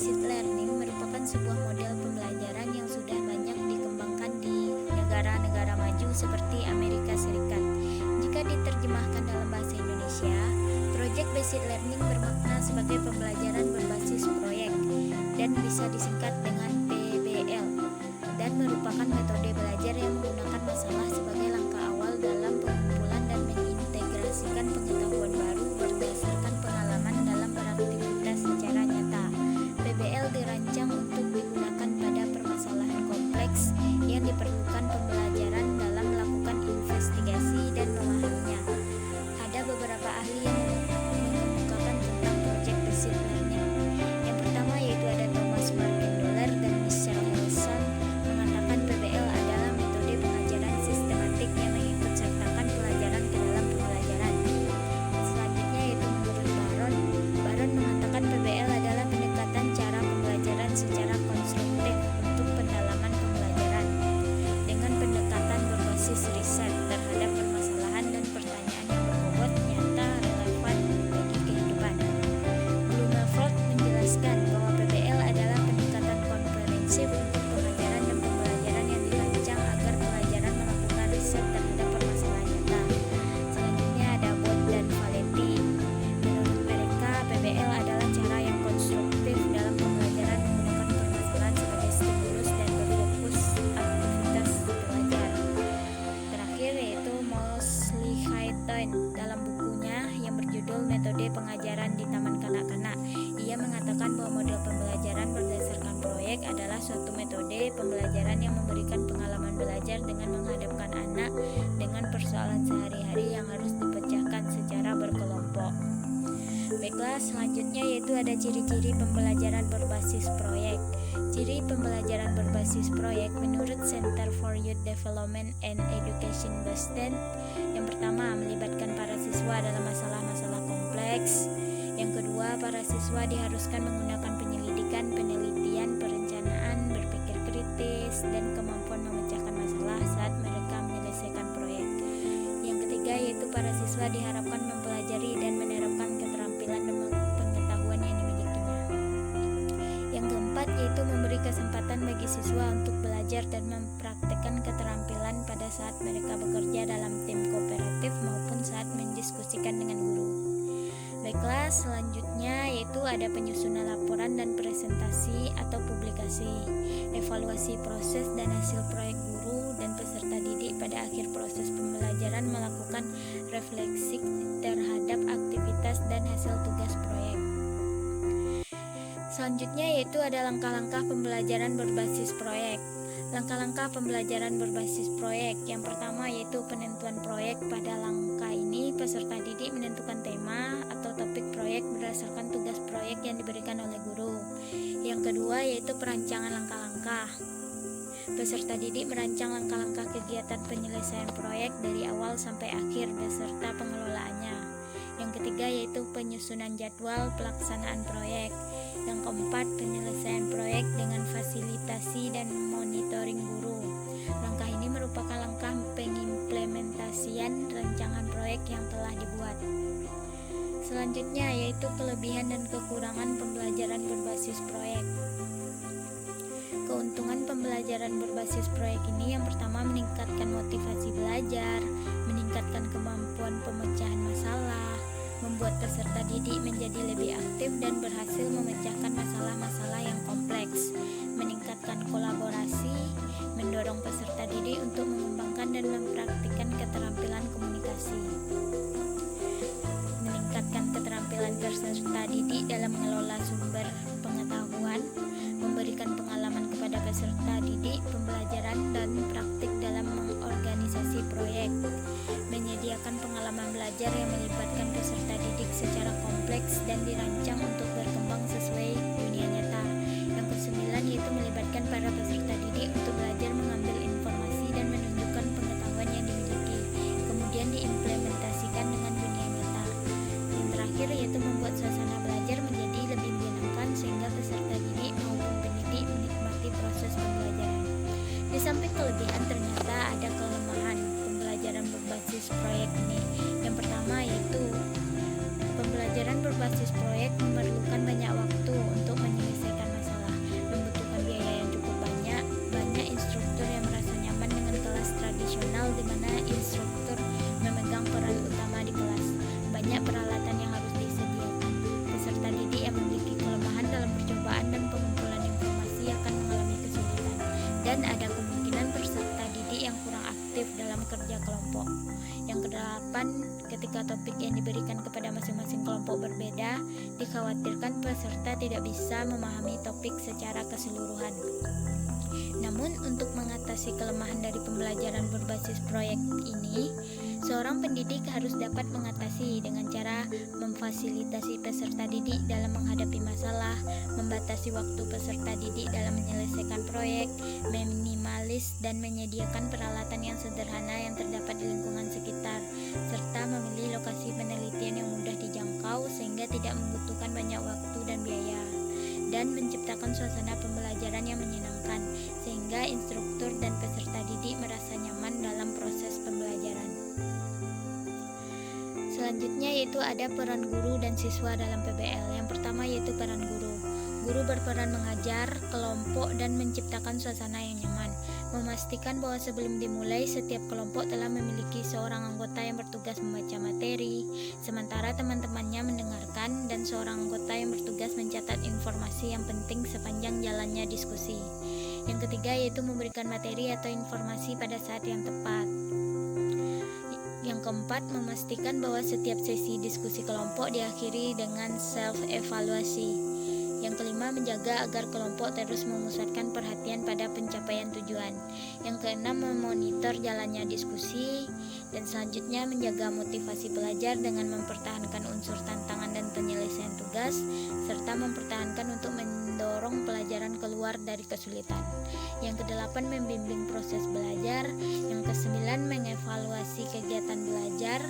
Project-Based Learning merupakan sebuah model pembelajaran yang sudah banyak dikembangkan di negara-negara maju seperti Amerika Serikat. Jika diterjemahkan dalam bahasa Indonesia, Project-Based Learning bermakna sebagai pembelajaran berbasis proyek dan bisa disingkat dengan PBL, dan merupakan metode belajar yang menggunakan masalah sebagai langkah awal dalam pengumpulan dan mengintegrasikan pengetahuan baru berdasarkan pengalaman dalam beraktivitas secara nyata. PBL dirancang untuk digunakan pada permasalahan kompleks yang diperlukan pembelajaran dalam melakukan investigasi dan memahaminya. Ada beberapa ahli yang mengemukakan tentang project-based learning. Yang pertama yaitu ada Thomas Markendoller dan Michelle Helson mengatakan PBL adalah metode pengajaran sistematik yang mengikutsertakan pelajaran ke dalam pembelajaran. Selanjutnya yaitu menurut Baron mengatakan PBL adalah pendekatan cara pembelajaran secara konstruktif untuk pendalaman pembelajaran dengan pendekatan berbasis riset terhadap permasalahan dan pertanyaan yang berbobot, nyata, relevan bagi kehidupan. Blumenfeld menjelaskan bahwa PBL adalah pendekatan komprehensif untuk pengajaran dan pembelajaran yang dirancang agar pelajaran melakukan riset terhadap permasalahan nyata. Selanjutnya ada Bott dan Valenti. Menurut mereka, PBL adalah cara yang konstruktif dalam pembelajaran menggunakan permasalahan sebagai stimulus dan berfokus aktivitas belajar. Terakhir yaitu Mosley Hayton dalam bukunya yang berjudul Metode Pengajaran di Taman Kanak-kanak. Ia mengatakan bahwa model pembelajaran berdasarkan proyek adalah suatu metode pembelajaran yang memberikan pengalaman belajar dengan menghadapkan anak dengan persoalan sehari-hari yang harus dipecahkan secara berkelompok. Baiklah, selanjutnya yaitu ada ciri-ciri pembelajaran berbasis proyek. Ciri pembelajaran berbasis proyek menurut Center for Youth Development and Education Boston. Yang pertama, melibatkan para siswa dalam masalah-masalah kompleks. Yang kedua, para siswa diharuskan menggunakan penyelidikan, penelitian, perencanaan, berpikir kritis, dan kemampuan memecahkan masalah saat mereka menyelesaikan proyek. Yang ketiga yaitu para siswa diharapkan mempelajari dan menerapkan keterampilan dan pengetahuan yang dimilikinya. Yang keempat yaitu memberi kesempatan bagi siswa untuk belajar dan mempraktikkan keterampilan pada saat mereka bekerja dalam tim kooperatif maupun saat mendiskusikan dengan guru. Baiklah, selanjutnya yaitu ada penyusunan laporan dan presentasi atau publikasi, evaluasi proses dan hasil proyek guru dan peserta didik pada akhir proses pembelajaran melakukan refleksi terhadap aktivitas dan hasil tugas proyek. Selanjutnya yaitu ada langkah-langkah pembelajaran berbasis proyek. Langkah-langkah pembelajaran berbasis proyek. Yang pertama yaitu penentuan proyek. Pada langkah ini peserta didik menentukan tema atau topik proyek berdasarkan tugas proyek yang diberikan oleh guru. Yang kedua yaitu perancangan langkah-langkah. Peserta didik merancang langkah-langkah kegiatan penyelesaian proyek dari awal sampai akhir beserta pengelolaannya. Yang ketiga yaitu penyusunan jadwal pelaksanaan proyek. Yang keempat, penyelesaian proyek dengan fasilitasi dan monitoring guru. Langkah ini merupakan langkah pengimplementasian rancangan proyek yang telah dibuat. Selanjutnya yaitu kelebihan dan kekurangan pembelajaran berbasis proyek. Keuntungan pembelajaran berbasis proyek ini yang pertama meningkatkan motivasi belajar, meningkatkan kemampuan pemecahan masalah, membuat peserta didik menjadi lebih aktif dan berhasil memecahkan masalah-masalah yang kompleks, meningkatkan kolaborasi, mendorong peserta didik untuk mengembangkan dan mempraktikkan keterampilan komunikasi, meningkatkan keterampilan peserta didik dalam mengelola sumber pengetahuan, memberikan pengalaman kepada peserta didik pembelajaran dan praktik dalam mengorganisasi proyek, menyediakan pengalaman belajar yang melibatkan peserta didik secara kompleks dan dirancang untuk berkembang sesuai dunia nyata. Yang kesembilan yaitu melibatkan para peserta didik untuk belajar mengambil informasi dan menunjukkan pengetahuan yang dimiliki, kemudian diimplementasikan dengan dunia nyata. Yang terakhir yaitu membuat suasana belajar menjadi lebih menyenangkan sehingga peserta didik maupun pendidik menikmati proses pembelajaran. Di samping kelebihan ternyata ada kelemahan pembelajaran berbasis proyek ini. Yang pertama yaitu pembelajaran berbasis proyek memerlukan banyak waktu untuk menyelesaikan masalah. depan, ketika topik yang diberikan kepada masing-masing kelompok berbeda, dikhawatirkan peserta tidak bisa memahami topik secara keseluruhan. Namun, untuk mengatasi kelemahan dari pembelajaran berbasis proyek ini, seorang pendidik harus dapat mengatasi dengan cara memfasilitasi peserta didik dalam menghadapi masalah, membatasi waktu peserta didik dalam menyelesaikan proyek, meminimalis dan menyediakan peralatan yang sederhana yang terdapat di lingkungan sekitar, serta memilih lokasi penelitian yang mudah dijangkau sehingga tidak membutuhkan banyak waktu dan biaya, dan menciptakan suasana pembelajaran yang menyenangkan sehingga instruktur dan peserta didik merasa nyaman dalam proses pembelajaran. Selanjutnya yaitu ada peran guru dan siswa dalam PBL. Yang pertama yaitu peran guru. Guru berperan mengajar kelompok dan menciptakan suasana yang nyaman, memastikan bahwa sebelum dimulai setiap kelompok telah memiliki seorang anggota yang bertugas membaca materi, sementara teman-temannya mendengarkan, dan seorang anggota yang bertugas mencatat informasi yang penting sepanjang jalannya diskusi. Yang ketiga yaitu memberikan materi atau informasi pada saat yang tepat. Yang keempat, memastikan bahwa setiap sesi diskusi kelompok diakhiri dengan self-evaluasi. Yang kelima, menjaga agar kelompok terus memusatkan perhatian pada pencapaian tujuan. Yang keenam, memonitor jalannya diskusi. Dan selanjutnya, menjaga motivasi pelajar dengan mempertahankan unsur tantangan dan penyelesaian tugas, serta mempertahankan untuk mendorong pelajaran keluar dari kesulitan. Yang kedelapan, membimbing proses belajar. Yang kesembilan, mengevaluasi kegiatan belajar.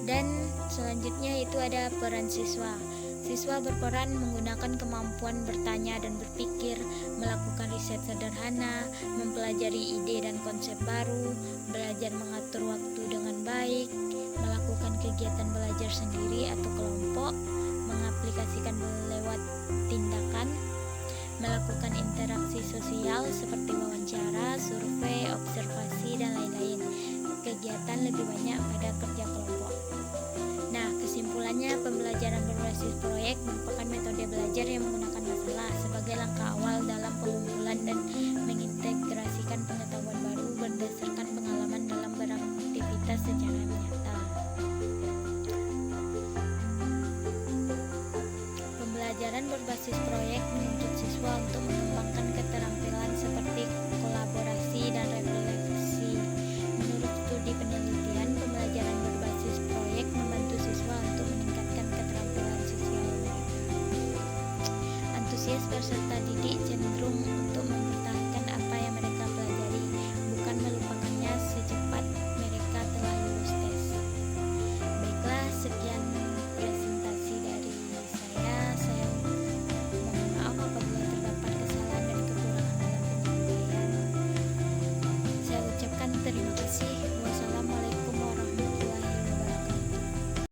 Dan selanjutnya itu ada peran siswa. Siswa berperan menggunakan kemampuan bertanya dan berpikir, melakukan riset sederhana, mempelajari ide dan konsep baru, belajar mengatur waktu dengan baik, melakukan kegiatan belajar sendiri atau kelompok, mengaplikasikan lewat tindakan, melakukan interaksi sosial seperti wawancara, survei, observasi, dan lain-lain. Kegiatan lebih banyak pada kerja kelompok. Nah, kesimpulannya, pembelajaran berbasis proyek merupakan metode belajar yang menggunakan masalah sebagai langkah awal dalam pengumpulan dan mengintegrasikan pengetahuan baru berdasarkan pengalaman dalam beraktivitas secara nyata. Pembelajaran berbasis proyek menuntut siswa untuk mengembangkan keterampilan seperti kolaborasi dan refleksi. Menurut studi penelitian, pembelajaran berbasis proyek membantu siswa untuk meningkatkan keterampilan sosial mereka. Antusias peserta didik cenderung